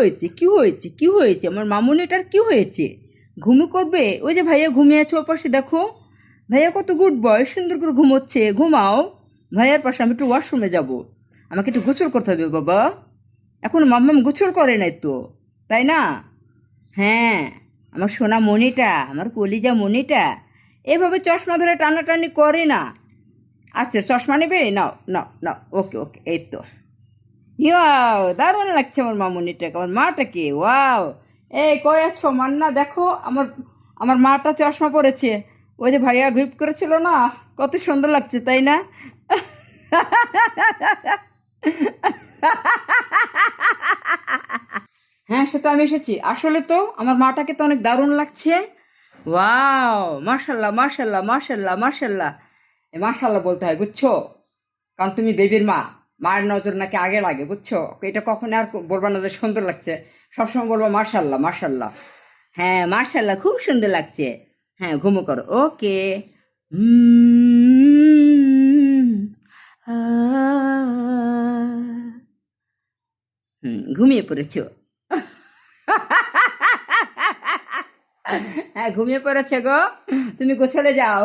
হয়েছে কি হয়েছে কি হয়েছে আমার মামুনিটার কি হয়েছে? ঘুমু করবে? ওই যে ভাইয়া ঘুমিয়ে আছে ওর পাশে, দেখো ভাইয়া কত গুড বয়, সুন্দর করে ঘুমোচ্ছে। ঘুমাও ভাইয়ার পাশে, আমি একটু ওয়াশরুমে যাব, আমাকে একটু গোসল করতে হবে বাবা। এখন মাম্মাম গোসল করে নাই তো, তাই না? হ্যাঁ, আমার সোনা মনিটা, আমার কলিজা মনিটা এভাবে চশমা ধরে টানাটানি করে না। আচ্ছা চশমা নেবে, নাও নাও নাও, ওকে ওকে, এই তো। ইয়াও, দারুণ লাগছে আমার মামুনিটাকে, আমার মাটাকে। ওয়াও, এই কই আছো মান্না? দেখো আমার আমার মাটা চশমা পরেছে। ওই যে ভাইয়া গিফট করেছিল না, কত সুন্দর লাগছে তাই না? হ্যাঁ, সে তো আমি এসেছি আসলে, তো আমার মাটাকে তো অনেক দারুণ লাগছে। ওয়াও, মাশাল্লাহ মাশাল্লাহ মাশাল্লাহ মাশাল্লাহ। মাশাল্লাহ বলতে হয় বুঝছো, কারণ তুমি বেবির মা, মায়ের নজর নাকি আগে লাগে বুঝছো। এটা কখন আর বলবা না যে সুন্দর লাগছে, সবসময় বলবো মাশাল্লাহ মাশাল্লাহ। হ্যাঁ মাশাল্লাহ, খুব সুন্দর লাগছে। হ্যাঁ ঘুমো করো, ওকে। হুম, ঘুমিয়ে পড়েছো? হ্যাঁ ঘুমিয়ে পড়েছে গো, তুমি গোছলে যাও।